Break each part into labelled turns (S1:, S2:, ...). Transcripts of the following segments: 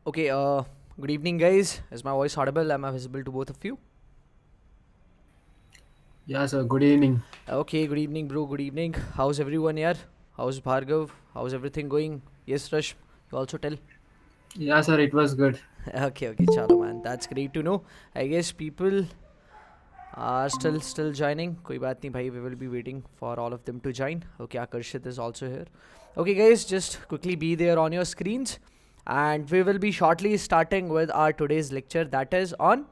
S1: Okay, good evening, guys. Is my voice audible? Am I visible to both of you?
S2: Yeah, sir. Good evening.
S1: Okay, good evening, bro. Good evening. How's everyone here? How's Bhargav? How's everything going? Yes, Rush, you also tell.
S2: Yeah, sir. It was good.
S1: Okay, chalo, man. That's great to know. I guess people are still joining. कोई बात नहीं भाई. We will be waiting for all of them to join. Okay, Akarshit is also here. Okay, guys, just quickly be there on your screens, and we will be shortly starting with our today's lecture. That is on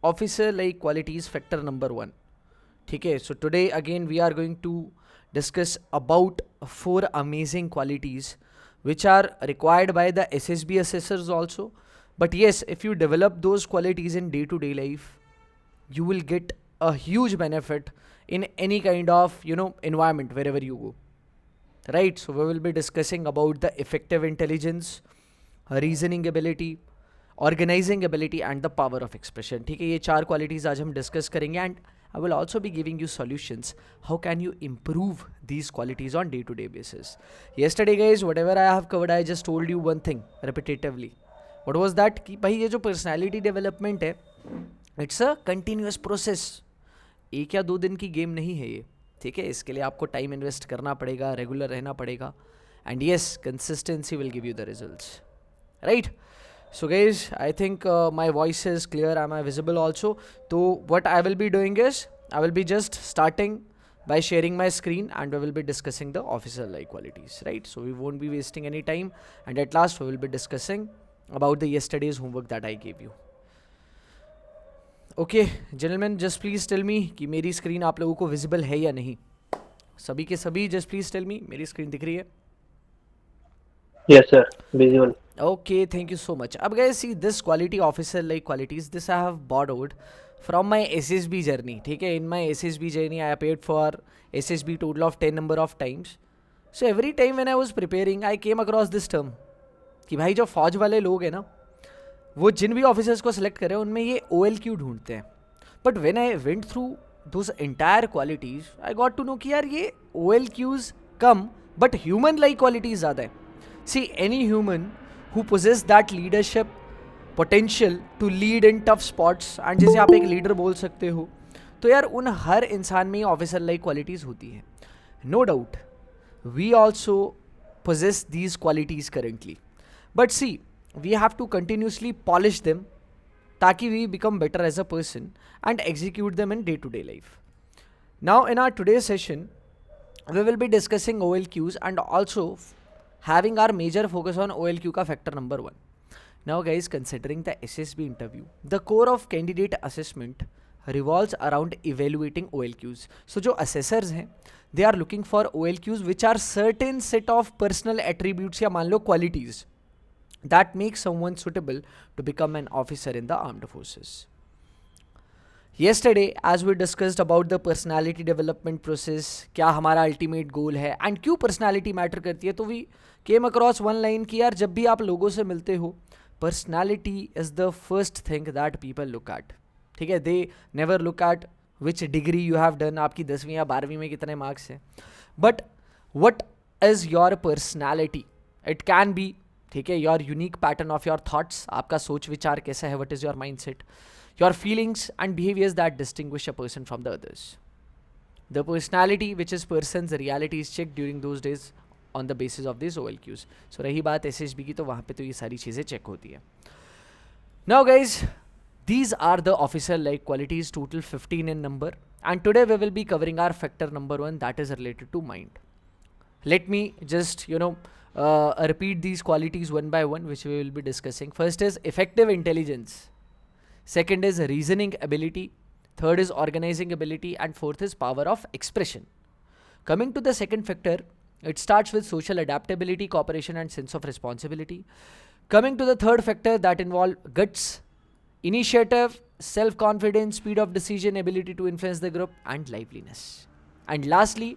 S1: officer like qualities factor number one. Okay, so today again we are going to discuss about four amazing qualities which are required by the SSB assessors also. But yes, if you develop those qualities in day to day life, you will get a huge benefit in any kind of environment wherever you go, right? So we will be discussing about the effective intelligence, reasoning ability, organising ability and the power of expression. ठीक है, ये चार qualities आज हम discuss करेंगे and I will also be giving you solutions how can you improve these qualities on day to day basis. Yesterday guys, whatever I have covered, I just told you one thing repetitively. What was that? कि भाई ये जो personality development है, it's a continuous process. एक या दो दिन की गेम नहीं है ये. ठीक है, इसके लिए आपको टाइम इन्वेस्ट करना पड़ेगा, रेगुलर रहना पड़ेगा, and yes consistency will give you the results, right? So guys, I think my voice is clear. Am I visible also? So what I will be doing is I will be just starting by sharing my screen and we will be discussing the officer like qualities, right? So we won't be wasting any time, and at last we will be discussing about the yesterday's homework that I gave you. Okay, gentlemen, just please tell me कि मेरी screen आप लोगों को visible है या नहीं. सभी के सभी जस्ट प्लीज टेल मी मेरी स्क्रीन दिख रही है.
S3: Yes, sir. Visual.
S1: Okay, thank you so much. Ab guys, see this quality officer like qualities, this I have borrowed from my SSB journey. ठीक है, in my SSB journey I appeared for SSB total of 10 number of times. So every time when I was preparing, I came across this term कि भाई जो फौज वाले लोग हैं ना, वो जिन भी ऑफिसर्स को सिलेक्ट करें उनमें ये OLQ ढूंढते हैं. But when I went through those entire qualities, I got to know कि यार ये OLQs कम बट ह्यूमन लाइक क्वालिटीज ज़्यादा है. See any human who possess that leadership potential to lead in tough spots, and जैसे आप एक leader बोल सकते हो, तो यार उन हर इंसान में ऑफिसर लाइक क्वालिटीज़ होती हैं. No doubt we also possess these qualities currently, but see, we have to continuously polish them ताकि we become better as a person and execute them in day to day life. Now in our today's session, we will be discussing OLQs and also having our major focus on OLQ का factor number one. Now guys, considering the SSB interview, the core of candidate assessment revolves around evaluating OLQs. So जो assessors हैं, they are looking for OLQs which are certain set of personal attributes या मान लो qualities that make someone suitable to become an officer in the armed forces. Yesterday, as we discussed about the personality development process, क्या हमारा ultimate goal है and क्यों personality matter करती है, तो we came across one line कि यार जब भी आप लोगों से मिलते हो, personality is the first thing that people look at. ठीक है, they never look at which degree you have done, आपकी 10वीं या 12वीं में कितने मार्क्स हैं, but what is your personality. It can be, ठीक है, your unique pattern of your thoughts, आपका सोच विचार कैसा है, what is your mind set, your feelings and behaviours that distinguish a person from the others. The personality which is person reality is check during those days on the basis of this OLQs. So रही बात SSB की, तो वहाँ पे तो ये सारी चीज़ें चेक होती है. Now guys, these are the officer like qualities, total 15 in number, and today we will be covering our factor number one, that is related to mind. Let me just repeat these qualities one by one which we will be discussing. First is effective intelligence, second is reasoning ability, third is organizing ability, and fourth is power of expression. Coming to the second factor, it starts with social adaptability, cooperation, and sense of responsibility. Coming to the third factor, that involve guts, initiative, self-confidence, speed of decision, ability to influence the group, and liveliness. And lastly,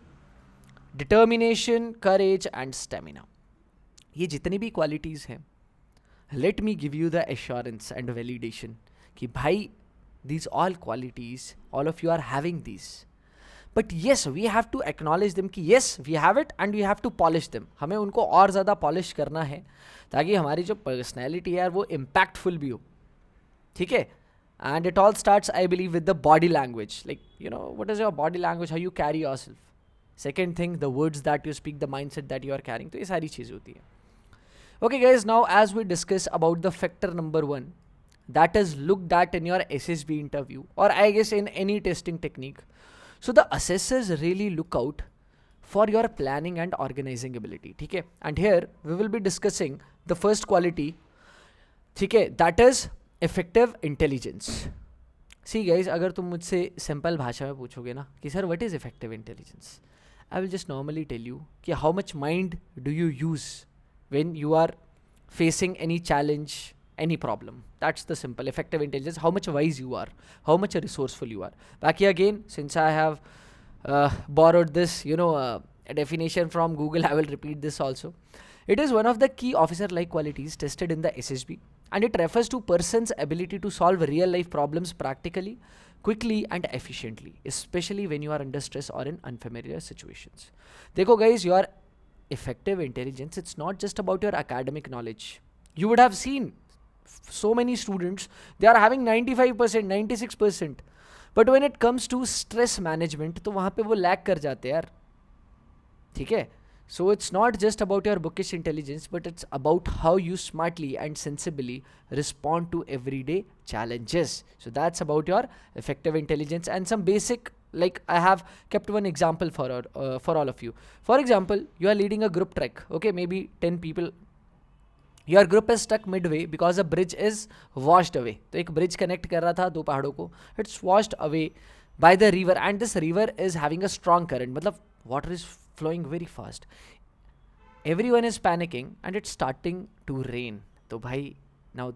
S1: determination, courage and stamina. ये जितनी भी qualities हैं, let me give you the assurance and validation कि भाई these all qualities, all of you are having these, but yes we have to acknowledge them कि yes we have it and we have to polish them. हमें उनको और ज़्यादा polish करना है ताकि हमारी जो पर्सनैलिटी है यार वो इम्पैक्टफुल भी हो. ठीक है. And it all starts, I believe, with the body language. Like, you know, what is your body language, how you carry yourself. Second thing, the words that you speak, the mindset that you are carrying. तो ये सारी चीज़ें होती हैं. Okay guys, now as we discuss about the factor number 1, that is looked at in your SSB interview or I guess in any testing technique. So the assessors really look out for your planning and organizing ability. ठीक है. And here we will be discussing the first quality. ठीक है. That is effective intelligence. See guys, अगर तुम मुझसे simple भाषा में पूछोगे ना कि sir what is effective intelligence, I will just normally tell you कि how much mind do you use when you are facing any challenge, any problem. That's the simple effective intelligence. How much wise you are, how much resourceful you are. बाकी again, since I have borrowed this, you know, a definition from Google, I will repeat this also. It is one of the key officer-like qualities tested in the SSB, and it refers to person's ability to solve real-life problems practically, quickly, and efficiently, especially when you are under stress or in unfamiliar situations. देखो guys, your effective intelligence, it's not just about your academic knowledge. You would have seen so many students, they are having 95%, 96%. But when it comes to stress management तो वहाँ पे वो lack कर जाते हैं यार. ठीक है. So it's not just about your bookish intelligence but it's about how you smartly and sensibly respond to every day challenges. So that's about your effective intelligence and some basic, like I have kept one example for all of you. For example, you are leading a group trek, okay, maybe 10 people. Your group is stuck midway because a bridge is washed away. तो एक bridge connect कर रहा था दो पहाड़ों को. It's washed away by the river and this river is having a strong current. मतलब water is flowing very fast. Everyone is panicking and it's starting to rain. तो भाई, now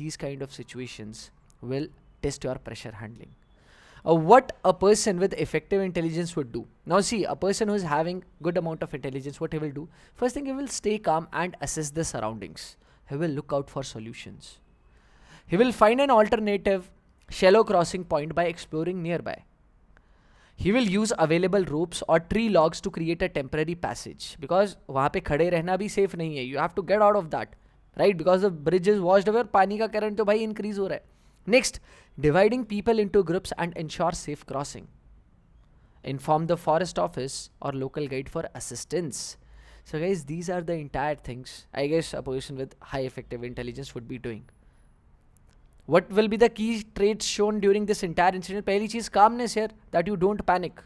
S1: these kind of situations will test your pressure handling. What a person with effective intelligence would do. Now see, a person who is having good amount of intelligence, what he will do? First thing, he will stay calm and assess the surroundings. He will look out for solutions. He will find an alternative shallow crossing point by exploring nearby. He will use available ropes or tree logs to create a temporary passage. Because वहाँ पे खड़े रहना भी safe नहीं है. You have to get out of that. Right? Because the bridge is washed away और पानी का current तो भाई increase हो रहा है. Next, dividing people into groups and ensure safe crossing. Inform the forest office or local guide for assistance. So guys, these are the entire things I guess a person with high effective intelligence would be doing. What will be the key traits shown during this entire incident? पहली चीज calmness here, that you don't panic.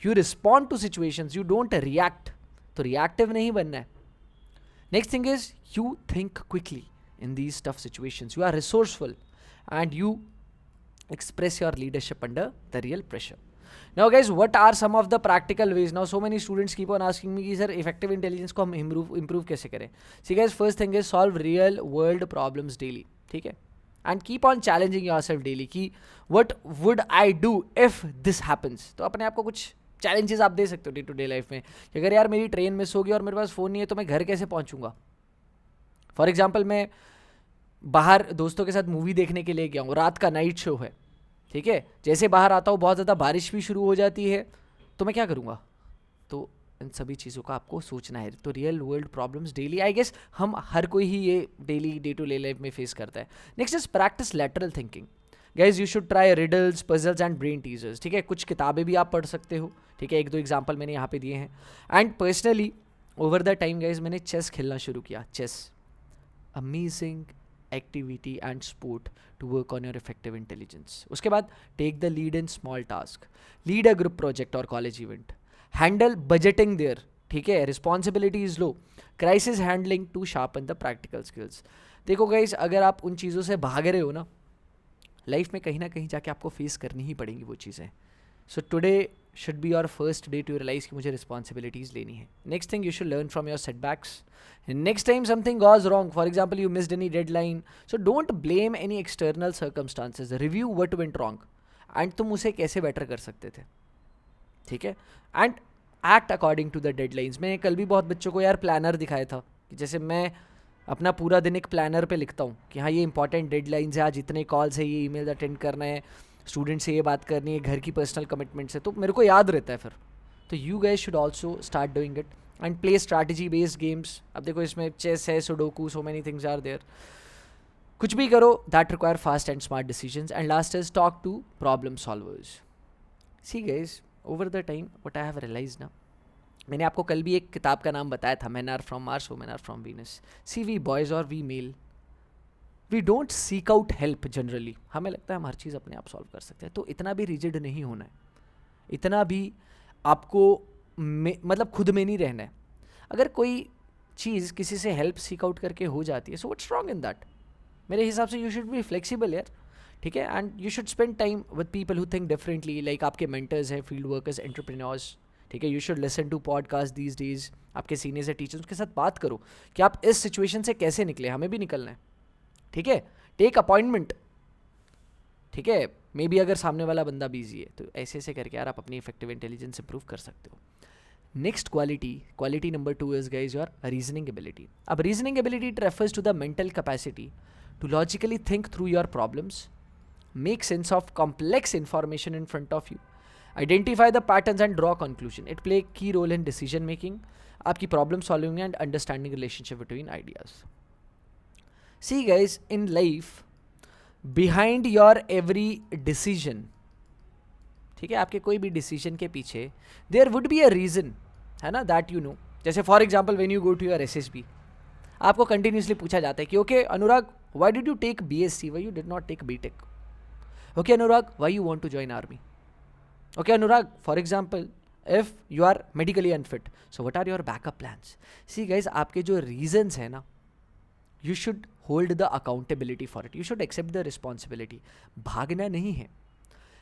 S1: You respond to situations, you don't react. तो reactive नहीं बनना है. Next thing is, you think quickly in these tough situations. You are resourceful. And you express your leadership under the real pressure. Now guys, what are some of the practical ways? Now so many students keep on asking me कि sir effective intelligence को हम improve कैसे करें? See guys, first thing is solve real world problems daily. ठीक है? And keep on challenging yourself daily कि what would I do if this happens? तो अपने आप को कुछ challenges आप दे सकते हो डे टू डे लाइफ में कि अगर यार मेरी ट्रेन मिस होगी और मेरे पास फ़ोन नहीं है तो मैं घर कैसे पहुँचूँगा. फॉर एग्जाम्पल, मैं बाहर दोस्तों के साथ मूवी देखने के लिए गया हूँ, रात का नाइट शो है. ठीक है. जैसे बाहर आता हूँ बहुत ज़्यादा बारिश भी शुरू हो जाती है तो मैं क्या करूँगा. तो इन सभी चीज़ों का आपको सोचना है. तो real world problems daily, I guess हम हर कोई ही ये daily day to day life में फेस करता है. Next is practice lateral thinking. Guys you should try riddles, puzzles and brain teasers. ठीक है. कुछ किताबें भी आप पढ़ सकते हो. ठीक है. एक दो एग्जाम्पल मैंने यहाँ पे दिए हैं. And personally over the time guys मैंने चेस खेलना शुरू किया. Chess amazing activity and sport to work on your effective intelligence. उसके बाद take the lead in small task, lead a group project और college event, handle budgeting there. ठीक है. Responsibility is low, crisis handling to sharpen the practical skills. देखो guys, अगर आप उन चीज़ों से भाग रहे हो ना, लाइफ में कहीं ना कहीं जाके आपको फेस करनी ही पड़ेंगी वो चीज़ें. So today should be your first day to realise कि मुझे रिस्पॉन्सिबिलिटीज़ लेनी है. Next thing, you should learn from your setbacks. Next time something goes wrong, for example you missed any deadline, so don't blame any external circumstances. Review what went wrong and तुम उसे कैसे better कर सकते थे. ठीक है. And act according to the deadlines. मैंने कल भी बहुत बच्चों को यार प्लानर दिखाया था कि जैसे मैं अपना पूरा दिन एक प्लानर पे लिखता हूँ कि हाँ ये इंपॉर्टेंट डेडलाइंस है, आज इतने कॉल्स है, ये ईमेल अटेंड करना है, स्टूडेंट से ये बात करनी है, घर की पर्सनल कमिटमेंट्स है, तो मेरे को याद रहता है फिर. तो you guys should also start doing it and play strategy based games. अब देखो इसमें चेस है, sudoku, so many things are there. कुछ भी करो that require fast and smart decisions. And last is talk to problem solvers. See guys over the time what I have realised ना, मैंने आपको कल भी एक किताब का नाम बताया था, men are from Mars women are from Venus. See we boys और we male, we don't seek out help generally. हमें लगता है हम हर चीज़ अपने आप सॉल्व कर सकते हैं. तो इतना भी रिजिड नहीं होना है, इतना भी आपको मतलब खुद में नहीं रहना है. अगर कोई चीज़ किसी से हेल्प सीक आउट करके हो जाती है, so what's wrong in that. मेरे हिसाब से यू शुड बी फ्लेक्सिबल यार, ठीक है. And you should spend time with people who think differently, like आपके मेंटर्स हैं, फील्ड वर्कर्स, एंटरप्रेन्योर्स, ठीक है. You should listen to podcast these days. आपके सीनियर्स या टीचर्स के साथ बात करो कि आप इस सिचुएशन से कैसे निकले, हमें भी निकलना है, ठीक है. टेक अपॉइंटमेंट, ठीक है. मे बी अगर सामने वाला बंदा बिजी है तो ऐसे ऐसे करके यार आप अपनी इफेक्टिव इंटेलिजेंस इंप्रूव कर सकते हो. Next quality number 2 is guys your reasoning ability. अब reasoning ability refers to the mental capacity to logically think through your problems, make sense of complex information in front of you, identify the patterns and draw conclusion. It play a key role in decision making, आपकी problem solving and understanding relationship between ideas. See guys, in life, behind your every decision, ठीक है, आपके कोई भी decision के पीछे there would be a reason, है ना, that you know. जैसे for example when you go to your SSB, आपको कंटिन्यूसली पूछा जाता है कि okay Anurag, why did you take BSc, why you did not take BTech. Okay Anurag, why you want to join army. Okay Anurag, for example if you are medically unfit, so what are your backup plans. See guys, आपके जो reasons है ना, you should hold the accountability for it, you should accept the responsibility. भागना नहीं है.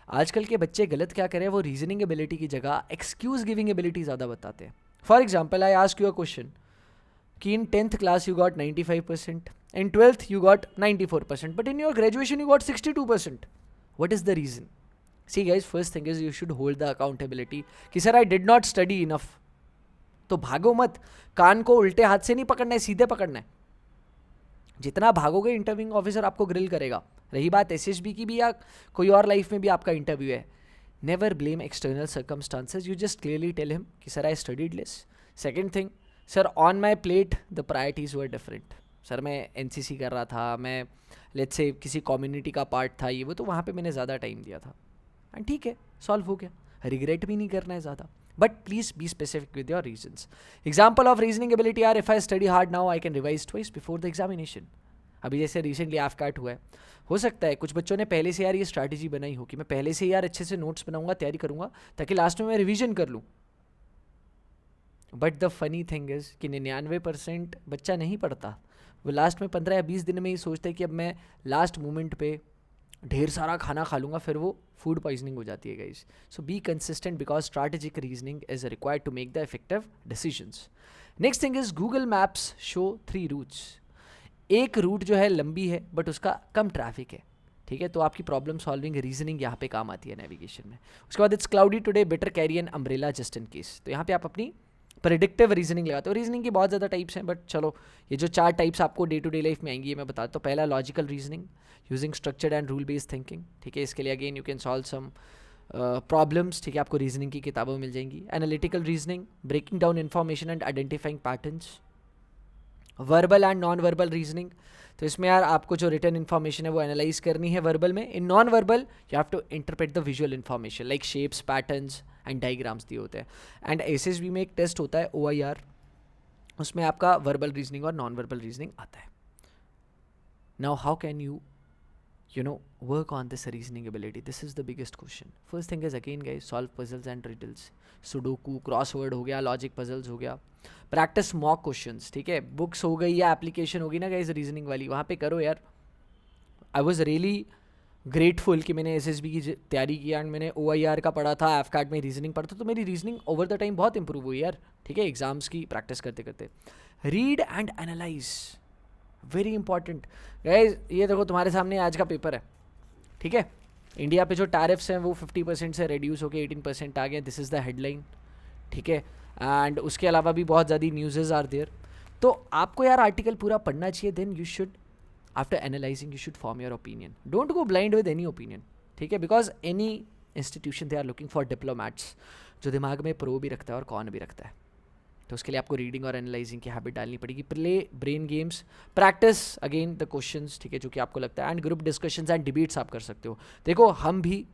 S1: आजकल के बच्चे गलत क्या करें, वो रीजनिंग एबिलिटी की जगह एक्सक्यूज गिविंग एबिलिटी ज़्यादा बताते हैं. For example I ask you a question कि in 10th class you got 95%, in 12th you got 94%, but in your graduation you got 62%. What is the reason? See guys, first thing is you should hold the accountability कि sir I did not study enough. तो भागो मत, कान को उल्टे हाथ से नहीं पकड़ना है, सीधे पकड़ना है. जितना भागोगे इंटरव्यूइंग ऑफिसर आपको ग्रिल करेगा. रही बात SSB की भी या कोई और लाइफ में भी आपका इंटरव्यू है, never blame external circumstances. You just clearly tell him कि sir I studied less. Second thing, sir on my plate the priorities were different. Sir मैं NCC कर रहा था, मैं लेट्स से किसी कम्युनिटी का पार्ट था, ये वो, तो वहाँ पे मैंने ज़्यादा टाइम दिया था. एंड ठीक है, सॉल्व हो गया. रिग्रेट भी नहीं करना है ज़्यादा, but please be specific with your reasons. Example of reasoning ability are, if I study hard now I can revise twice before the examination. अभी जैसे रिसेंटली AFCAT हुआ है, हो सकता है कुछ बच्चों ने पहले से यार ये स्ट्रैटेजी बनाई हो कि मैं पहले से यार अच्छे से नोट्स बनाऊंगा, तैयारी करूंगा, ताकि लास्ट में मैं रिवीजन कर लूँ. But the funny thing is कि 99% बच्चा नहीं पढ़ता. वो लास्ट में 15 या 20 दिन में ही सोचता है कि अब मैं लास्ट मोमेंट पे ढेर सारा खाना खा लूँगा, फिर वो फूड पॉइजनिंग हो जाती है guys. So be consistent because strategic reasoning is required to make the effective decisions. Next thing is Google Maps show 3 routes. एक रूट जो है लंबी है बट उसका कम ट्रैफिक है, ठीक है, तो आपकी प्रॉब्लम सॉल्विंग रीजनिंग यहाँ पे काम आती है नेविगेशन में. उसके बाद it's cloudy today, better carry an umbrella just in case. तो यहाँ पे आप अपनी प्रेडिक्टिव रीजनिंग लगाते हो. रीजनिंग की बहुत ज़्यादा टाइप्स हैं, बट चलो ये जो 4 टाइप्स आपको डे टू डे लाइफ में आएंगी ये मैं बताता हूँ. पहला logical reasoning using structured and rule based thinking, ठीक है. इसके लिए again you can solve some problems, ठीक है, आपको रीजनिंग की किताबों में मिल जाएंगी. Analytical reasoning, breaking down information and identifying patterns. Verbal and non verbal reasoning, तो इसमें यार आपको जो रिटर्न इन्फॉर्मेशन है वो एनालाइज करनी है वर्बल में. In non verbal you have to interpret the visual information like shapes, patterns and diagrams दिए होते हैं. एंड SSB में एक टेस्ट होता है OIR, उसमें आपका वर्बल रीजनिंग और नॉन वर्बल रीजनिंग आता है. Now how can you know work on this reasoning ability? This is the biggest question. First thing is again guys, solve puzzles and riddles. Sudoku, crossword हो गया, logic puzzles हो गया. Practice mock questions, ठीक है. Books हो गई या application होगी ना गाइस रीजनिंग वाली, वहाँ पे करो यार. आई वॉज रियली ग्रेटफुल कि मैंने SSB की तैयारी किया एंड मैंने OIR का पढ़ा था, AFCAT में रीजनिंग पढ़ा था, तो मेरी रीजनिंग ओवर द टाइम बहुत इंप्रूव हुई यार, ठीक है, एग्जाम्स की प्रैक्टिस करते करते. Read and analyse, very important guys. ये देखो तुम्हारे सामने आज का पेपर है, ठीक है. इंडिया पे जो टैरिफ्स हैं वो 50% से रिड्यूस होकर 18% आ गए. दिस इज़ द हेडलाइन, ठीक है. एंड उसके अलावा भी बहुत ज़्यादा न्यूज़ आर देयर. तो आपको यार आर्टिकल पूरा पढ़ना चाहिए. Then you should after analysing you should form your opinion. Don't go blind with any opinion, ठीक है, because any institution they are looking for diplomats जो दिमाग में प्रो भी रखता है और कॉन भी रखता है. तो उसके लिए आपको रीडिंग और एनालाइजिंग की हैबिट डालनी पड़ेगी. Play brain games, practice again the questions, ठीक है, जो कि आपको लगता है, and group discussions and debates आप कर सकते हो. देखो हम भी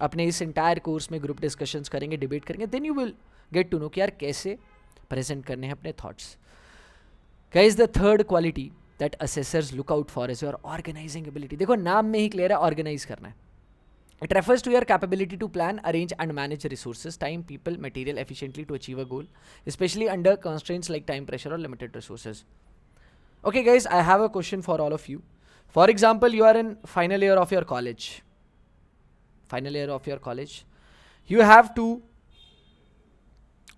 S1: अपने इस इंटायर कोर्स में ग्रुप डिस्कशंस करेंगे, डिबेट करेंगे, then you will get to know कि यार कैसे प्रेजेंट करने हैं अपने thoughts. Guys the third quality that assessors look out for is your organising ability. देखो नाम में ही क्लियर है, ऑर्गेनाइज करना है. It refers to your capability to plan, arrange and manage resources, time, people, material efficiently to achieve a goal, especially under constraints like time pressure or limited resources. Okay guys, I have a question for all of you. For example, you are in final year of your college. Final year of your college. You have to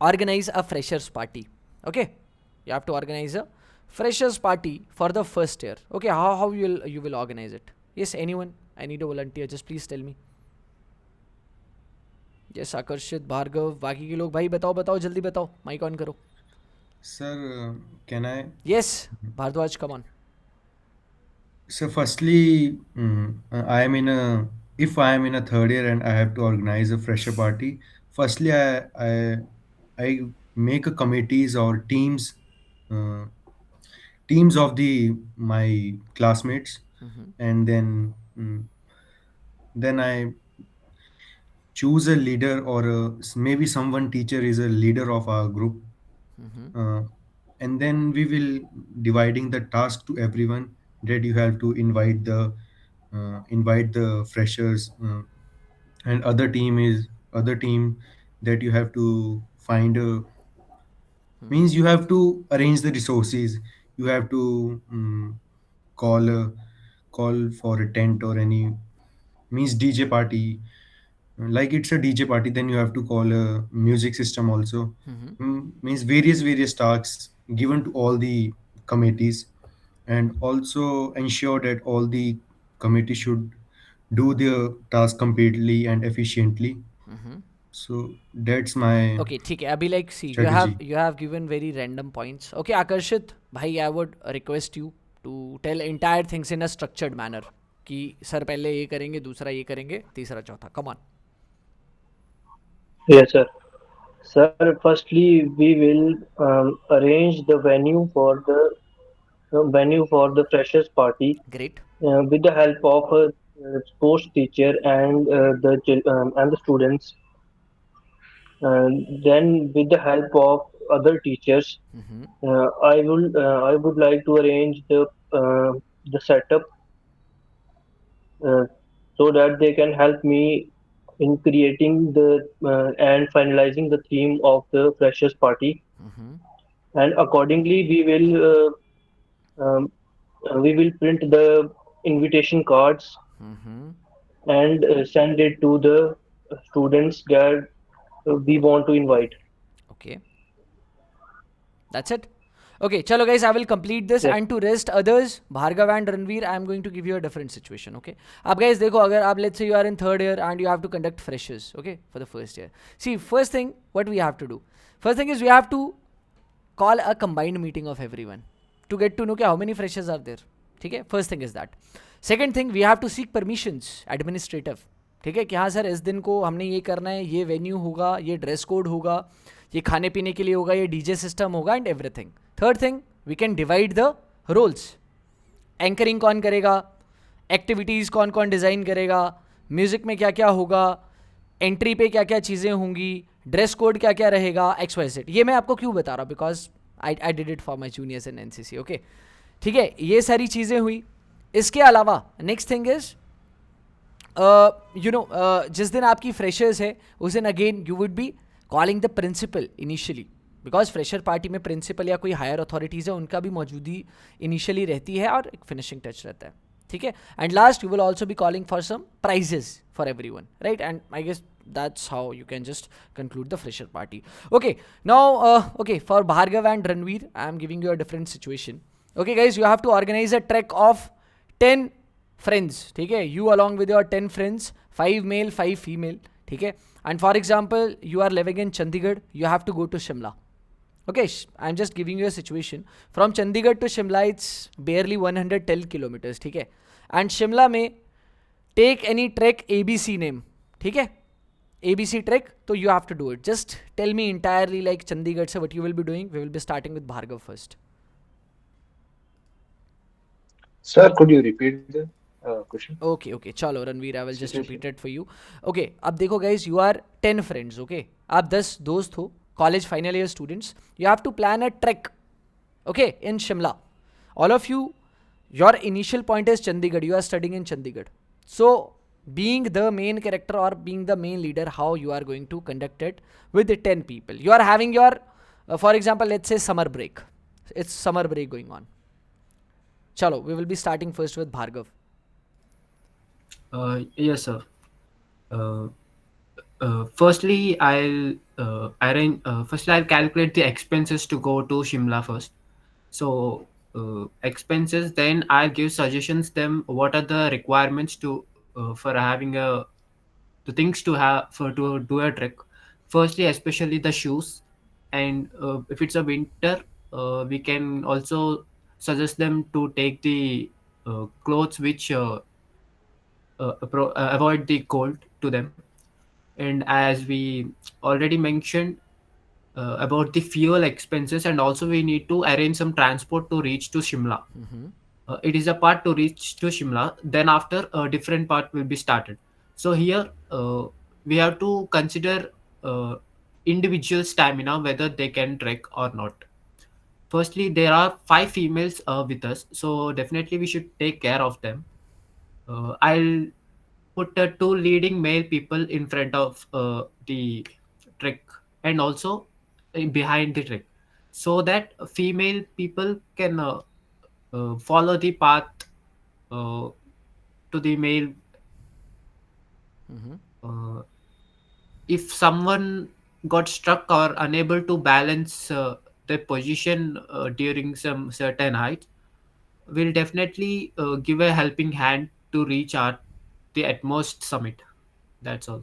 S1: organize a freshers party. Okay? You have to organize a freshers party for the first year. Okay, how you will organize it? Yes, anyone? I need a volunteer. Just please tell me. Yes आकर्षित, भार्गव, बाकी के लोग भाई बताओ बताओ जल्दी बताओ, mic on करो.
S4: Sir, can I?
S1: Yes Bharadwaj, come on.
S4: So, firstly, if I am in a third year and I have to organize a fresher party, firstly, I make a committees or uh, teams of my classmates, and then I choose a leader or maybe someone teacher is a leader of our group, uh, and then we will dividing the task to everyone that you have to invite the freshers, and other team that you have to find means you have to arrange the resources. You have to call call for a tent or any means DJ party, like it's a DJ party, then you have to call a music system also. Means various tasks given to all the committees, and also ensure that all the committee should do their task completely and efficiently. So that's my
S1: okay ठीक है, अभी like see
S4: strategy.
S1: You have given very random points. Okay Akarshit भाई, I would request you to tell entire things in a structured manner कि sir पहले ये करेंगे, दूसरा ये करेंगे, तीसरा चौथा. Come on.
S3: Yes, sir. Sir, firstly, we will arrange the venue for the freshers party
S1: great.
S3: with the help of a sports teacher and and the students. Then, with the help of other teachers, I would like to arrange the setup so that they can help me in creating the and finalizing the theme of the freshers party. And accordingly, we will print the invitation cards and send it to the students that we want to invite.
S1: Okay, that's it. Okay, chalo guys, I will complete this.
S3: Yes.
S1: And to rest others, Bhargav and Ranveer, I am going to give you a different situation. Okay, अब guys देखो, अगर आप let's say you are in third year and you have to conduct freshers, okay, for the first year. See, first thing what we have to do, first thing is we have to call a combined meeting of everyone to get to know कि how many freshers are there. ठीक है, first thing is that. Second thing, we have to seek permissions, administrative. ठीक है कि हाँ sir इस दिन को हमने ये करना है, ये वेन्यू होगा, ये ड्रेस कोड होगा, ये खाने पीने के लिए होगा, ये डीजे सिस्टम होगा and everything. Third thing, we can divide the roles. Anchoring कौन करेगा, एक्टिविटीज़ कौन कौन डिज़ाइन करेगा, म्यूज़िक में क्या क्या होगा, एंट्री पे क्या क्या चीज़ें होंगी, ड्रेस कोड क्या क्या रहेगा, XYZ. ये मैं आपको क्यों बता रहा हूँ, because I did it for my juniors in NCC. Okay ठीक है, ये सारी चीज़ें हुई. इसके अलावा नेक्स्ट थिंग इज जिस दिन आपकी फ्रेशर्स है उस दिन again you would be calling the principal initially, because fresher party में प्रिंसिपल या कोई हायर अथॉरिटीज़ है उनका भी मौजूदगी इनिशियली रहती है और एक फिनिशिंग टच रहता है. ठीक है, and last you will also be calling for some prizes for every one, right. And I guess that's how you can just conclude the fresher party. Okay, now okay, for Bhargav and Ranveer I am giving you a different situation. Okay guys, you have to organize a trek of 10 friends. ठीक है, you along with your 10 friends, 5 male 5 female. ठीक है, and for example you are living in Chandigarh, you have to go to Shimla. Okay, I'm just giving you a situation. From Chandigarh to Shimla it's barely 110 kilometers. ठीक है, and Shimla में take any track ABC name, ठीक है, ABC track, तो you have to do it. Just tell me entirely like Chandigarh से what you will be doing. We will be starting with Bhargav first.
S5: Sir, could you repeat the question?
S1: Okay चलो Ranveer, I will just
S5: Situation.
S1: Repeat it for you. Okay, अब देखो guys, you are 10 friends. Okay, आप 10 दोस्त हो, college final year students. You have to plan a track, okay, in Shimla. All of you, your initial point is Chandigarh. You are studying in Chandigarh. So, being the main character or being the main leader, how you are going to conduct it with the 10 people. You are having your, for example, let's say summer break. It's summer break going on. Chalo, we will be starting first with Bhargav.
S2: Yes, sir. Uh, Firstly, I'll arrange. Firstly, I'll calculate the expenses to go to Shimla first. So expenses. Then I'll give suggestions them what are the requirements to for having a the things to have for to do a trek. Firstly, especially the shoes, and if it's a winter, we can also suggest them to take the clothes which avoid the cold to them. And as we already mentioned about the fuel expenses, and also we need to arrange some transport to reach to Shimla. It is a part to reach to Shimla. Then after a different part will be started. So here we have to consider individual stamina whether they can trek or not. Firstly, there are 5 females with us, so definitely we should take care of them. I'll put the 2 leading male people in front of the trek, and also behind the trek, so that female people can follow the path uh, to the male. uh, if someone got struck or unable to balance their position during some certain height, we'll definitely give a helping hand to reach our the utmost summit. That's all.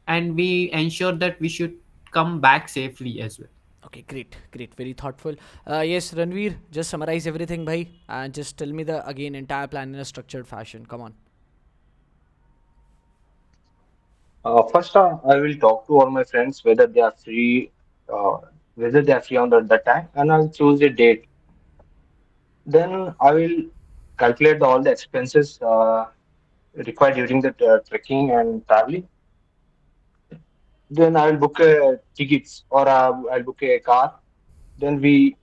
S2: And we ensure that we should come back safely as well.
S1: Okay, great, very thoughtful. Yes, Ranveer, just summarize everything, bhai, and just tell me the again entire plan in a structured fashion. Come on.
S5: First, I will talk to all my friends uh, whether they are free on that time, and I'll choose a date. Then I will calculate all the expenses required during the trekking and traveling. Then I will book tickets, or I'll book a car. Then we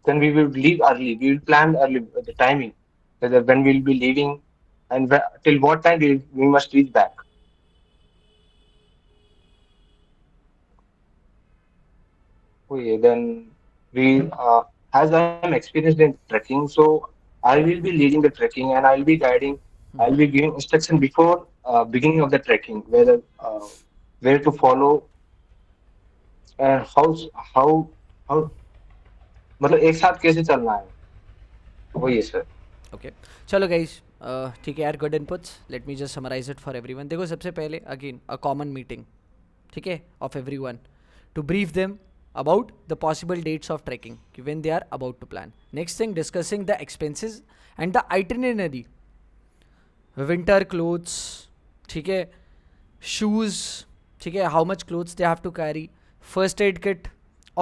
S5: will leave early. We will plan early the timing, whether when we'll be leaving and till what time we must reach back. Okay, then as I am experienced in trekking, so I will be leading the trekking and I'll be guiding. I'll be giving instruction before beginning of the trekking, where to follow and how how मतलब एक साथ कैसे चलना है वही है sir.
S1: Okay, चलो guys, ठीक है यार, good inputs. Let me just summarise it for everyone. देखो, सबसे पहले अगेन अ कॉमन मीटिंग, ठीक है, of everyone to brief them about the possible dates of trekking when they are about to plan. Next thing, discussing the expenses and the itinerary. Winter clothes, ठीक है, shoes, ठीक है, how much clothes they have to carry, first aid kit,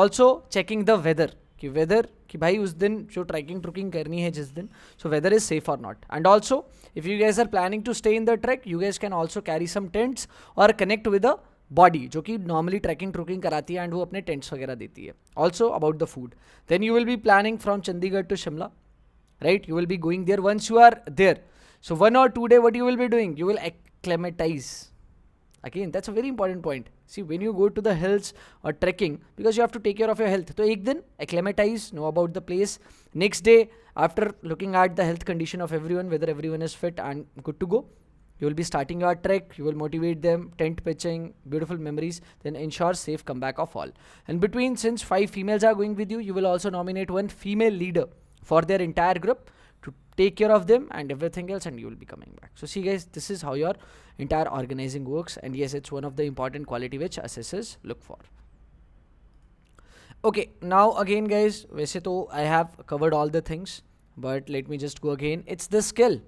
S1: also checking the weather कि weather कि भाई उस दिन जो ट्रैकिंग ट्रुकिंग करनी है जिस दिन, so weather is safe or not. And also if you guys are planning to stay in the trek, you guys can also carry some tents or connect with a body जो कि normally trekking ट्रुकिंग कराती है and वो अपने tents वगैरह देती है. Also about the food, then you will be planning from Chandigarh to Shimla, right? You will be going there. Once you are there, so 1 or 2 day what you will be doing, you will acclimatize. Again, that's a very important point. See, when you go to the hills or trekking, because you have to take care of your health, तो एक दिन acclimatize, know about the place. Next day, after looking at the health condition of everyone, whether everyone is fit and good to go, you will be starting your trek. You will motivate them, tent pitching, beautiful memories, then ensure safe comeback of all. And between, since 5 females are going with you, you will also nominate 1 female leader for their entire group to take care of them and everything else, and you will be coming back. So see guys, this is how your entire organizing works, and yes, it's one of the important quality which assessors look for. Okay, now again guys, वैसे तो I have covered all the things, but let me just go again. It's the skill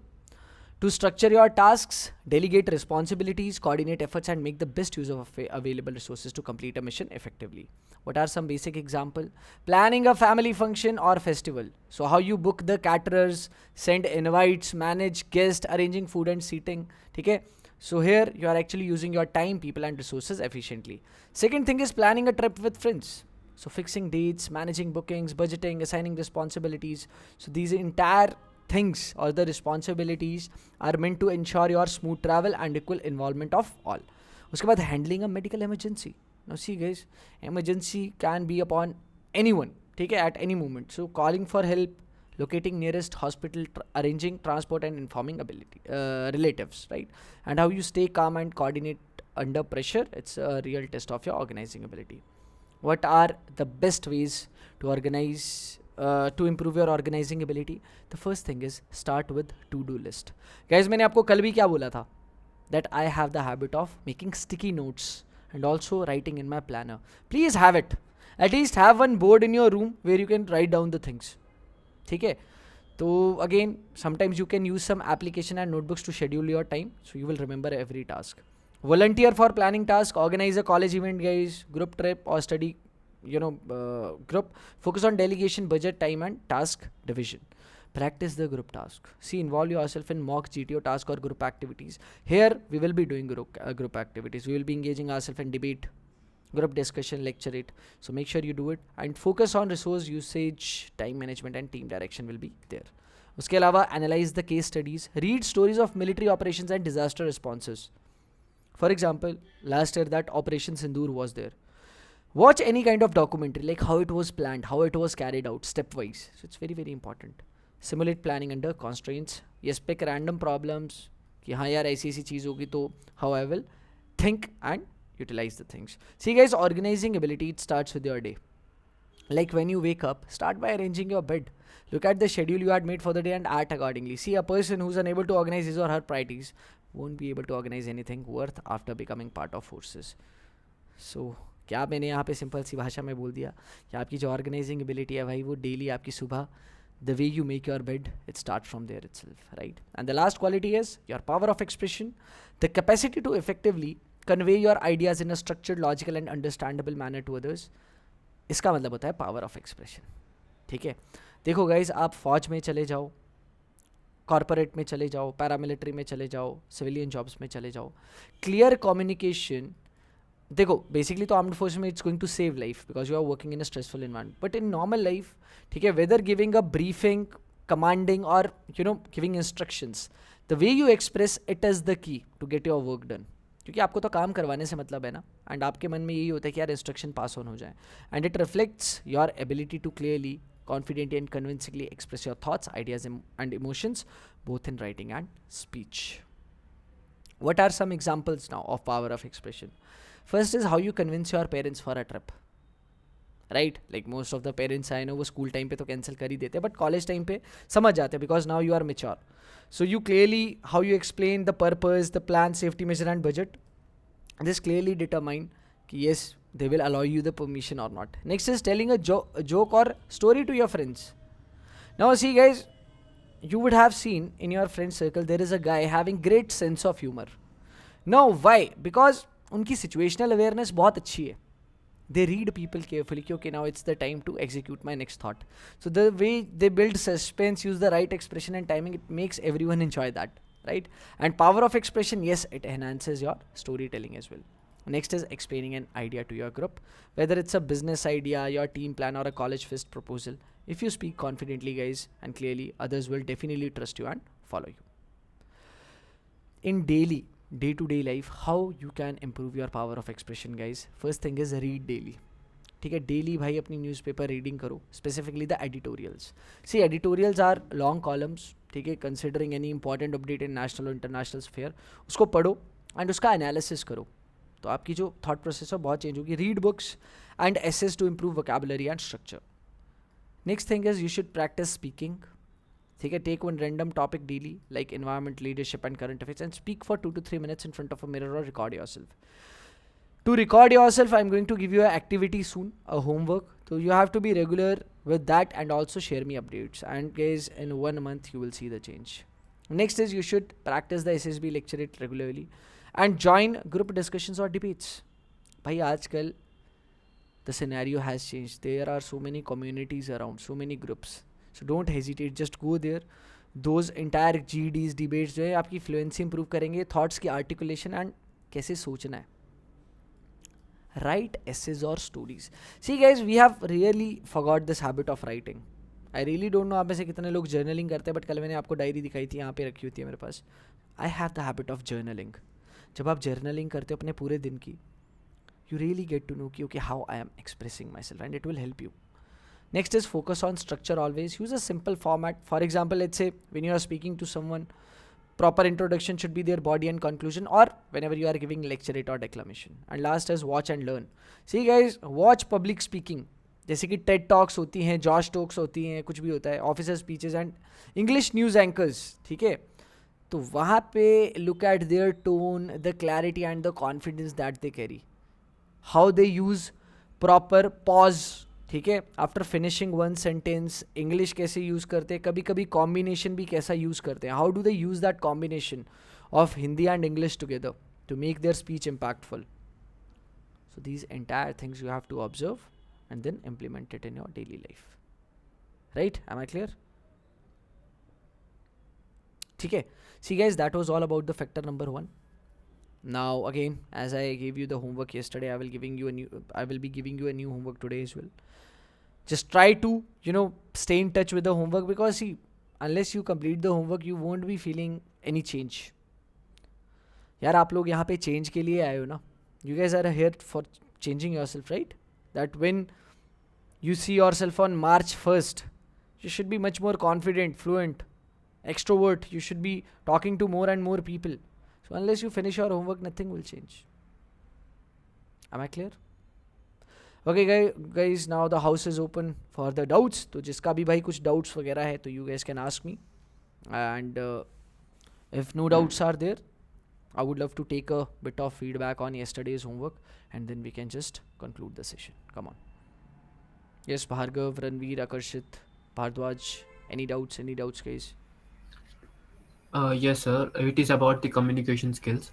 S1: To structure your tasks, delegate responsibilities, coordinate efforts, and make the best use of available resources to complete a mission effectively. What are some basic example? Planning a family function or festival. So how you book the caterers, send invites, manage guests, arranging food and seating. Okay? So here you are actually using your time, people and resources efficiently. Second thing is planning a trip with friends. So fixing dates, managing bookings, budgeting, assigning responsibilities. So these entire things or the responsibilities are meant to ensure your smooth travel and equal involvement of all. उसके बाद handling a medical emergency. Now see guys, emergency can be upon anyone, ठीक है, at any moment. So calling for help, locating nearest hospital, arranging transport and informing relatives, right? And how you stay calm and coordinate under pressure, it's a real test of your organizing ability. What are the best ways to organize, to improve your organizing ability? The first thing is start with to-do list. Guys, मैंने आपको कल भी क्या बोला था? That I have the habit of making sticky notes and also writing in my planner. Please have it. At least have one board in your room where you can write down the things. ठीक है? तो again, sometimes you can use some application and notebooks to schedule your time, so you will remember every task. Volunteer for planning task, organize a college event guys, group trip or study group. Focus on delegation, budget, time and task division. Practice the group task. See, involve yourself in mock GTO task or group activities. Here we will be doing group activities. We will be engaging ourselves in debate, group discussion, lecture it. So make sure you do it and focus on resource usage, time management and team direction will be there. उसके अलावा analyze the case studies, read stories of military operations and disaster responses. For example, last year that Operation Sindoor was there. Watch any kind of documentary, like how it was planned, how it was carried out, stepwise. So it's very, very important. Simulate planning under constraints. Yes, pick random problems. कि हाँ यार ऐसी ऐसी चीज़ होगी तो how I will think and utilize the things. See guys, organizing ability, it starts with your day. Like when you wake up, start by arranging your bed. Look at the schedule you had made for the day and act accordingly. See, a person who's unable to organize his or her priorities won't be able to organize anything worth after becoming part of forces. So क्या मैंने यहाँ पे simple सी भाषा में बोल दिया कि आपकी जो ऑर्गेनाइजिंग एबिलिटी है भाई वो डेली आपकी सुबह the way you make your bed, it starts from there itself, right? And the last quality is your power of expression, the capacity to effectively convey your ideas in a structured, logical and understandable manner to others. इसका मतलब होता है power of expression. ठीक है, देखो guys, आप फौज में चले जाओ, कॉरपोरेट में चले जाओ, पैरामिलिट्री में चले जाओ, सिविलियन जॉब्स में चले जाओ, क्लियर कम्युनिकेशन. देखो बेसिकली तो आर्म्ड फोर्स में it's going to save life because you are working in a stressful environment, but in normal life, ठीक है, whether giving a briefing, commanding और giving instructions, the way you express it is the key to get your work done. क्योंकि आपको तो काम करवाने से मतलब है ना, एंड आपके मन में यही होता है कि यार इंस्ट्रक्शन पास ऑन हो जाए, and it reflects your ability to clearly, confidently and convincingly express your thoughts, ideas and emotions both in writing and speech. What are some examples now of power of expression? First is how you convince your parents for a trip, right? Like most of the parents I know वो school time पे तो cancel कर ही देते हैं, but college time पे समझ जाते हैं because now you are mature. So you clearly, how you explain the purpose, the plan, safety measure and budget, this clearly determine कि yes, they will allow you the permission or not. Next is telling a joke or story to your friends. Now see guys, you would have seen in your friend circle there is a guy having great sense of humor. Now why? Because उनकी situational awareness बहुत अच्छी है. They read people carefully. Okay, now it's the time to execute my next thought. So the way they build suspense, use the right expression and timing, it makes everyone enjoy that, right? And power of expression, yes, it enhances your storytelling as well. Next is explaining an idea to your group, whether it's a business idea, your team plan or a college fest proposal. If you speak confidently guys and clearly, others will definitely trust you and follow you. In day-to-day life, how you can improve your power of expression guys? First thing is read daily. ठीक है, daily भाई अपनी newspaper reading करो, specifically the editorials. See editorials are long columns, ठीक है, considering any important update in national और international sphere. उसको पढ़ो एंड उसका एनालिसिस करो, तो आपकी जो थॉट प्रोसेस है बहुत चेंज होगी. Read books and essays to improve vocabulary and structure. Next thing is you should practice speaking. ठीक है, take one random topic daily like environment, leadership and current affairs and speak for 2 to 3 minutes in front of a mirror or record yourself. To record yourself, I'm going to give you an activity soon, a homework. So you have to be regular with that and also share me updates. And guys, in 1 month you will see the change. Next is you should practice the SSB lecture it regularly and join group discussions or debates. भाई आजकल the scenario has changed. There are so many communities around, so many groups. So don't hesitate, just go there. Those entire GDs debates जो है आपकी fluency improve करेंगे, thoughts की articulation and कैसे सोचना है. Write essays or stories. See guys, we have really forgot this habit of writing. I really don't know आप में से कितने लोग journaling करते हैं, but कल मैंने आपको डायरी दिखाई थी, यहाँ पे रखी होती है मेरे पास. I have the habit of journaling. जब आप journaling करते हो अपने पूरे दिन की, you really get to know कि okay how I am expressing myself and it will help you. Next is focus on structure always. Use a simple format. For example, let's say when you are speaking to someone, proper introduction should be their body and conclusion, or whenever you are giving lecturate or declamation. And last is watch and learn. See guys, watch public speaking. जैसे कि TED Talks होती हैं, Josh Talks होती हैं, कुछ भी होता है, officer speeches and English news anchors, ठीक है. तो वहाँ पे look at their tone, the clarity and the confidence that they carry. How they use proper pause, ठीक है, after finishing one sentence. English कैसे यूज़ करते हैं, कभी कभी कॉम्बिनेशन भी कैसा यूज़ करते हैं. How do they use that combination of Hindi and English together to make their speech impactful. So these entire things you have to observe and then implement it in your daily life. Right, am I clear? ठीक है. See guys, that was all about the factor number 1. Now again, as I gave you the homework yesterday, I will be giving you a new homework today as well. Just try to stay in touch with the homework, because see, unless you complete the homework you won't be feeling any change. यार आप लोग यहाँ पे change के लिए आए हो ना. You guys are here for changing yourself, right? That when you see yourself on March 1st, you should be much more confident, fluent, extrovert. You should be talking to more and more people. So unless you finish your homework, nothing will change. Am I clear? Okay guys, now the house is open for the doubts. तो जिसका भी भाई कुछ doubts वगैरह है तो you guys can ask me. And if no doubts are there, I would love to take a bit of feedback on yesterday's homework and then we can just conclude the session. Come on. Yes, Bhargav, Ranveer, Akarshit, Bhardwaj, any doubts guys?
S2: Yes, sir. It is about the communication skills.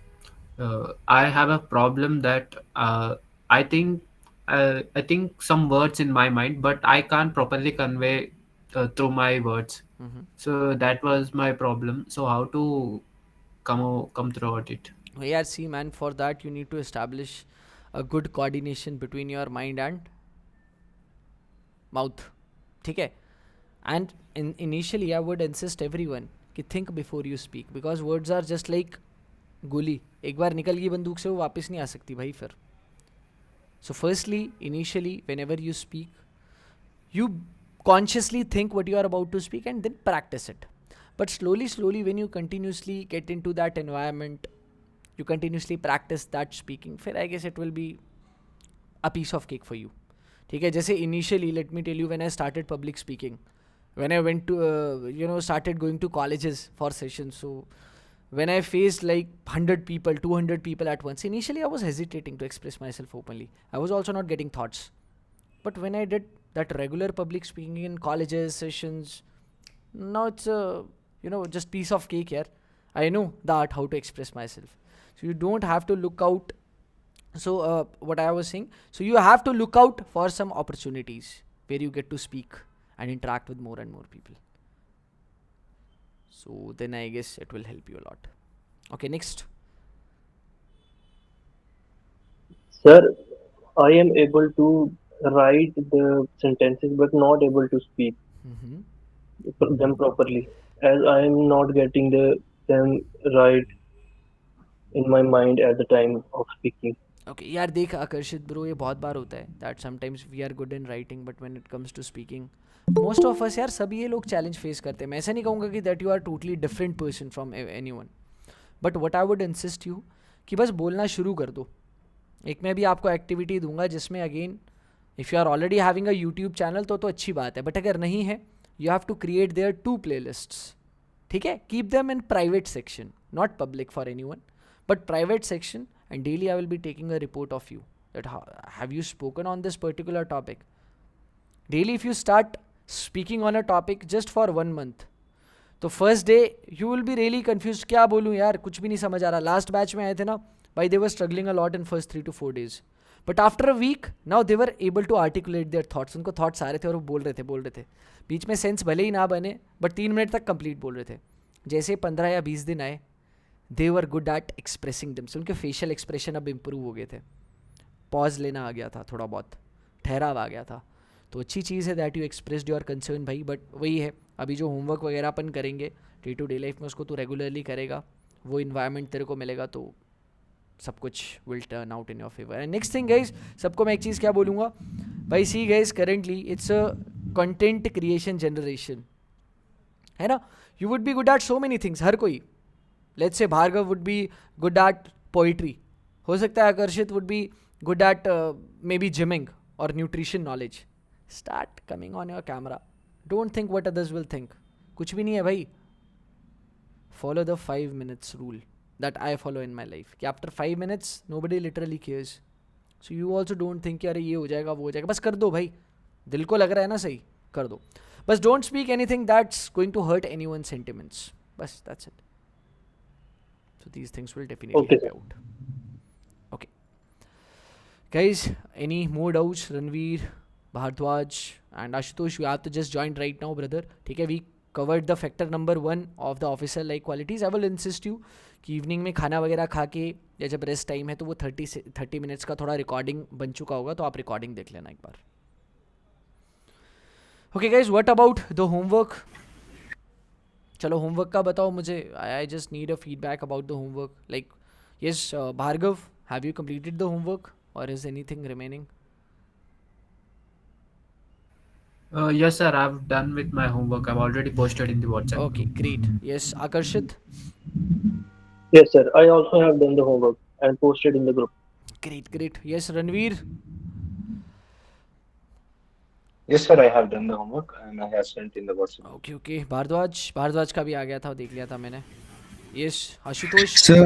S2: I have a problem that I think some words in my mind, but I can't properly convey through my words. So that was my problem. So how to come throughout it?
S1: Yeah, see man, for that you need to establish a good coordination between your mind and mouth. ठीक है. And initially I would insist everyone कि think before you speak, because words are just like गोली. एक बार निकल गई बंदूक से वो वापस नहीं आ सकती भाई फिर. So firstly, initially, whenever you speak, you consciously think what you are about to speak and then practice it. But slowly, when you continuously get into that environment, you continuously practice that speaking, फिर I guess it will be a piece of cake for you. ठीक है. जैसे initially, let me tell you, when I started public speaking, when I went to started going to colleges for sessions, so when I faced like 100 people, 200 people at once, initially I was hesitating to express myself openly. I was also not getting thoughts. But when I did that regular public speaking in colleges, sessions, now it's just piece of cake here. I know the art how to express myself. So you don't have to look out. So what I was saying, so you have to look out for some opportunities where you get to speak and interact with more and more people. So then I guess it will help you a lot. Okay, next.
S3: Sir, I am able to write the sentences but not able to speak them properly, as I am not getting them right in my mind at the time of speaking.
S1: Okay, यार देख आकर्षित bro, ये बहुत बार होता है that sometimes we are good in writing but when it comes to speaking, most of us यार सभी ये लोग challenge face करते हैं. मैं ऐसा नहीं कहूँगा कि that you are totally different person from anyone, but what I would insist you कि बस बोलना शुरू कर दो. एक मैं भी आपको एक्टिविटी दूंगा जिसमें again if you are already having a YouTube channel तो अच्छी बात है, बट अगर नहीं है you have to create their 2 playlists. ठीक है, keep them in private section, not public for anyone, but private section, and daily I will be taking a report of you that have you spoken on this particular topic. Daily if you start speaking on a topic just for 1 month, तो first day you will be really confuse, क्या बोलूँ यार, कुछ भी नहीं समझ आ रहा. Last batch में आए थे ना भाई, they were struggling a lot in first 3 to 4 days. But after a week now they were able to articulate their thoughts. उनको थॉट्स आ रहे थे और वो बोल रहे थे. बीच में सेंस भले ही ना बने बट 3 मिनट तक कंप्लीट बोल रहे थे. जैसे 15 या 20 दिन आए, they were good at expressing them. उनके फेशियल एक्सप्रेशन अब इम्प्रूव हो गए थे. पॉज लेना आ गया था, थोड़ा बहुत ठहराव आ गया था. तो अच्छी चीज़ है that you expressed your concern भाई. बट वही है, अभी जो होमवर्क वगैरह अपन करेंगे डे टू डे लाइफ में, उसको तू रेगुलरली करेगा, वो इन्वायरमेंट तेरे को मिलेगा, तो सब कुछ will turn out in your favour. And next thing guys, सबको मैं एक चीज़ क्या बोलूँगा भाई, see guys currently it's a content creation generation, है ना. You would be good at so many things. हर कोई, let's say Bhargav would be good at poetry, हो सकता है Akarshit would be good at maybe gymming और nutrition knowledge. Start coming on your camera. Don't think what others will think. कुछ भी नहीं है भाई. Follow the 5 minutes rule that I follow in my life, कि after 5 minutes nobody literally cares. So you also don't think कि अरे ये हो जाएगा वो हो जाएगा. बस कर दो भाई, दिल को लग रहा है ना सही, कर दो. बस don't speak anything that's going to hurt anyone's sentiments. बस that's it. So these things will definitely
S3: Okay,
S1: help you out. Okay. Guys, any more doubts? Ranveer, Bhardwaj and Ashutosh, you have to just join right now, brother. ठीक है, we covered the factor number 1 of the officer like qualities. I will insist you कि evening में खाना वगैरह खा के या जब रेस्ट टाइम है तो वो 30 मिनट्स का थोड़ा रिकॉर्डिंग बन चुका होगा, तो आप रिकॉर्डिंग देख लेना एक बार. Okay guys, what about the homework? चलो होमवर्क का बताओ मुझे. I just need a feedback about the homework. Like yes Bhargav, have you completed the homework और is anything remaining?
S2: Yes, sir. I've done with my homework. I've already posted in the WhatsApp
S1: Okay,
S2: group.
S1: great. Yes, Akarshit?
S3: Yes, sir. I also have done the homework and posted in the group.
S1: Great. Yes, Ranveer?
S5: Yes, sir. I have done the homework and I have sent in the WhatsApp.
S1: Okay. Bharadwaj का भी आ गया था, देख लिया था मैंने. Yes, Ashutosh?
S4: Sir,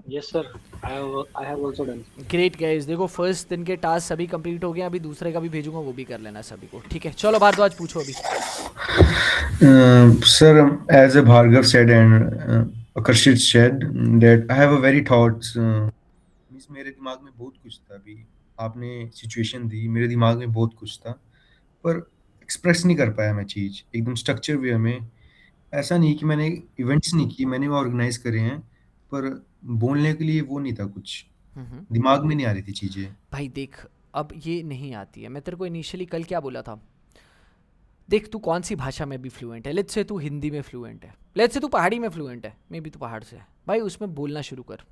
S6: Yes, sir. I have also done.
S1: Great guys. देखो first दिन के टास्क सभी कंप्लीट हो गए. अभी दूसरे का भी भेजूंगा, वो भी कर लेना सभी को. ठीक है, चलो भारद्वाज पूछो अभी.
S4: sir, as a Bhargav said and Akarshit said that I have a very thoughts. Means मेरे दिमाग में बहुत कुछ था. अभी आपने सिचुएशन दी, मेरे दिमाग में बहुत कुछ था, पर एक्सप्रेस नहीं कर पाया मैं चीज़ एकदम स्ट्रक्चर वे में. ऐसा नहीं कि मैंने इवेंट्स नहीं किए, मैंने ऑर्गेनाइज करे हैं, पर बोलने के लिए वो नहीं था कुछ, दिमाग में नहीं आ रही थी चीज़ें.
S1: भाई देख, अब ये नहीं आती है. मैं तेरे को इनिशियली कल क्या बोला था, देख तू कौन सी भाषा में भी फ्लुएंट है. लेट्स से तू हिंदी में फ्लुएंट है, लेट्स से तू पहाड़ी में फ्लुएंट है, मे बी तू पहाड़ से है भाई, उसमें बोलना शुरू कर.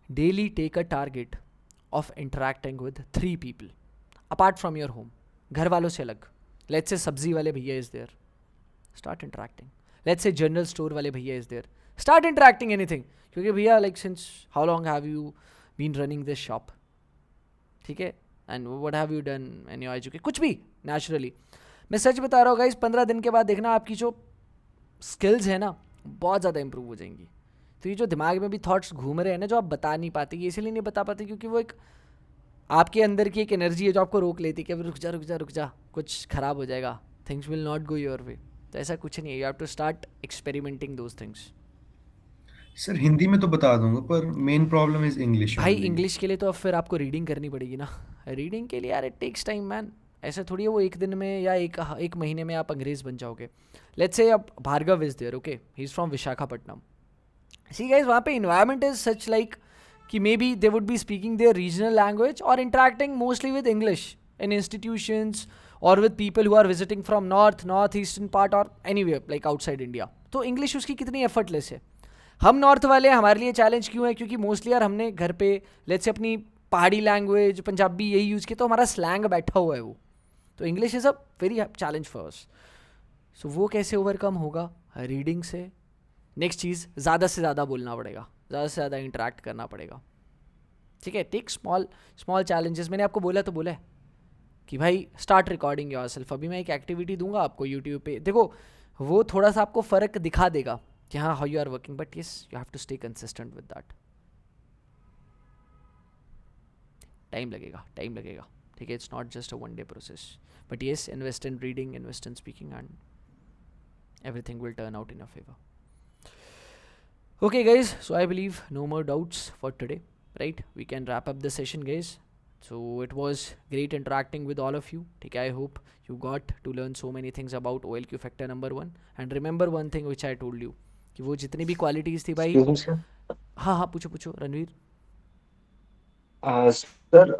S1: Daily take a target of interacting with 3 people apart from your home. घर वालों से अलग. लेट्स से सब्जी वाले भैया is there, start interacting. Let's say general store वाले भैया is there, start interacting anything. क्योंकि भैया like since how long have you been running this shop, ठीक है, and what have you done in your education, कुछ भी naturally. मैं सच बता रहा हूँ गाइस, 15 दिन के बाद देखना आपकी जो स्किल्स है ना बहुत ज़्यादा इंप्रूव हो जाएंगी. तो ये जो दिमाग में भी थॉट्स घूम रहे हैं ना, जो आप बता नहीं पाते, ये इसलिए नहीं बता पाते क्योंकि वो एक आपके अंदर की एक एनर्जी है जो आपको रोक लेती है कि अभी रुक जा, कुछ ख़राब हो जाएगा, things will not go your way. तो ऐसा कुछ नहीं है, you have to start experimenting those things.
S4: Sir Hindi में तो बता दूंगा, पर मेन प्रॉब्लम इज इंग्लिश.
S1: भाई इंग्लिश के लिए तो अब फिर आपको रीडिंग करनी पड़ेगी ना. रीडिंग के लिए यार इट टेक्स टाइम मैन. ऐसा थोड़ी है वो एक दिन में या एक महीने में आप अंग्रेज़ बन जाओगे. लेट्स से अब Bhargav is there, okay, he is from Visakhapatnam. See guys, वहाँ पे इन्वायरमेंट इज सच लाइक कि maybe they would be speaking their regional language और interacting mostly with English in institutions और with people who are visiting from north eastern part और anywhere like outside India. तो English उसकी कितनी effortless है. हम north वाले हमारे लिए चैलेंज क्यों है, क्योंकि मोस्टली यार हमने घर पे लेट्स से अपनी पहाड़ी लैंग्वेज पंजाबी यही यूज़ की, तो हमारा स्लैंग बैठा हुआ है वो. तो English is a very challenge for us. So वो कैसे ओवरकम होगा? रीडिंग से. नेक्स्ट चीज़, ज़्यादा से ज़्यादा बोलना पड़ेगा, ज़्यादा से ज़्यादा इंटरेक्ट करना पड़ेगा. ठीक है, टेक स्मॉल चैलेंजेस. मैंने आपको बोला तो बोला है कि भाई स्टार्ट रिकॉर्डिंग योरसेल्फ. अभी मैं एक एक्टिविटी दूंगा आपको यूट्यूब पे, देखो वो थोड़ा सा आपको फ़र्क दिखा देगा कि हाँ how you are working, but yes you have to stay consistent with that. Time लगेगा. ठीक है, it's not just a 1 day process, but yes invest in reading, invest in speaking and everything will turn out in your favor. Okay guys, so I believe no more doubts for today, right? We can wrap up the session, guys. So it was great interacting with all of you. Okay, I hope you got to learn so many things about OLQ factor number 1. And remember one thing which I told you, कि वो जितनी भी qualities थी भाई.
S5: Excuse me, sir.
S1: हाँ हाँ पूछो Ranveer.
S5: Sir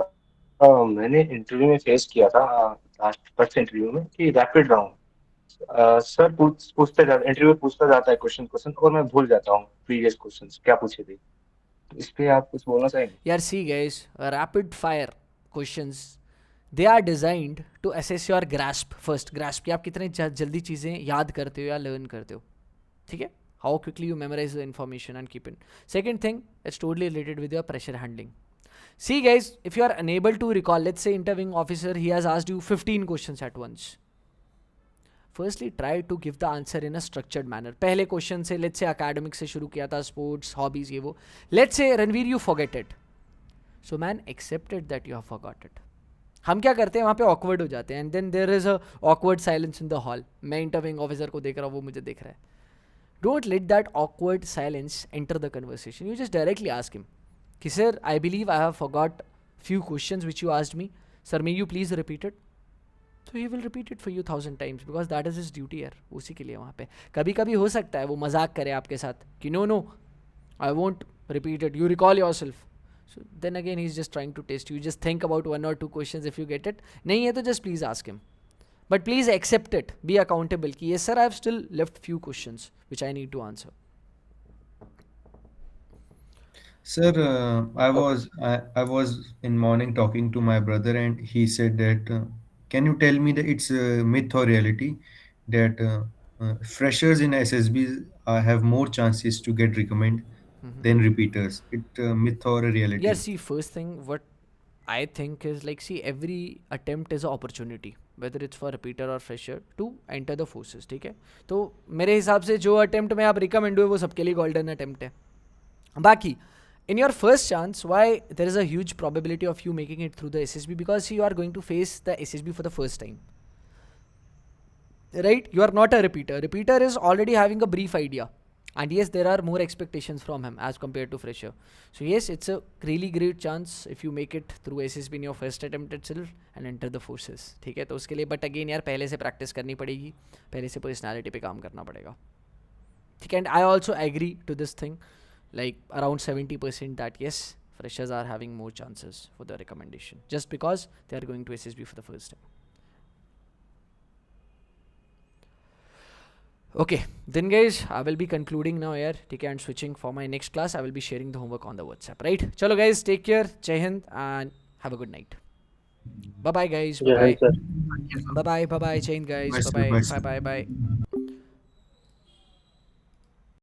S5: मैंने इंटरव्यू में फेस किया था लास्ट फर्स्ट इंटरव्यू में कि रैपिड राउंड सर पूछते जाता इंटरव्यू पूछता जाता है क्वेश्चन और मैं भूल जाता हूँ प्रीवियस क्वेश्चंस क्या पूछे थे. इस पे आप कुछ बोलना चाहेंगे?
S1: यार see guys, rapid fire questions, they are designed to assess your grasp first. grasp कि आप कितने जल्दी चीज़ें याद करते हो या लर्न करते हो, ठीक है? How quickly you memorize the information and keep it. Second thing, it's totally related with your pressure handling. See guys, if you are unable to recall, let's say interviewing officer, he has asked you 15 questions at once. Firstly, try to give the answer in a structured manner. पहले question से let's say academic से शुरू किया था, sports, hobbies ये वो. Let's say Ranveer you forget it. So man, accept it that you have forgot it. हम क्या करते हैं वहाँ पे awkward हो जाते हैं and then there is a awkward silence in the hall. मैं interviewing officer को देख रहा हूँ, वो मुझे देख रहा है. Don't let that awkward silence enter the conversation. You just directly ask him, कि sir, I believe I have forgot few questions which you asked me. Sir, may you please repeat it? So he will repeat it for you 1000 times because that is his duty यार, उसी के लिए वहाँ पे. कभी कभी हो सकता है वो मजाक करे आपके साथ कि no, I won't repeat it. You recall yourself. So then again he's just trying to test you. You just think about 1 or 2 questions if you get it. नहीं है तो just please ask him. But please accept it. Be accountable. कि yes sir, I have still left few questions which I need to answer.
S4: Sir, I was in morning talking to my brother, and he said that can you tell me that it's a myth or reality that freshers in SSB have more chances to get recommend than repeaters? It myth or a reality?
S1: Yeah, see, first thing what I think is like, see, every attempt is an opportunity, whether it's for repeater or fresher to enter the forces. ठीक है? तो मेरे हिसाब से जो attempt में आप recommend हुए वो सबके लिए golden attempt है. बाकी in your first chance, why there is a huge probability of you making it through the SSB, because you are going to face the SSB for the first time, right? You are not a repeater is already having a brief idea, and yes, there are more expectations from him as compared to fresher. So yes, it's a really great chance if you make it through SSB in your first attempt itself and enter the forces. ठीक है? तो उसके लिए but again यार पहले से practice करनी पड़ेगी, पहले से personality पे काम करना पड़ेगा. ठीक है? And I also agree to this thing, like around 70% that yes, freshers are having more chances for the recommendation just because they are going to SSB for the first time. Okay, then guys, I will be concluding now here, okay, and switching for my next class. I will be sharing the homework on the WhatsApp, right? Chalo guys, take care, Jai Hind, and have a good night. Bye bye guys,
S3: Yeah,
S1: bye
S3: sir.
S1: bye, bye bye, Jai Hind guys,
S4: Bye, sir.
S1: bye
S4: Bye,
S1: bye,
S4: sir.
S1: bye bye, bye.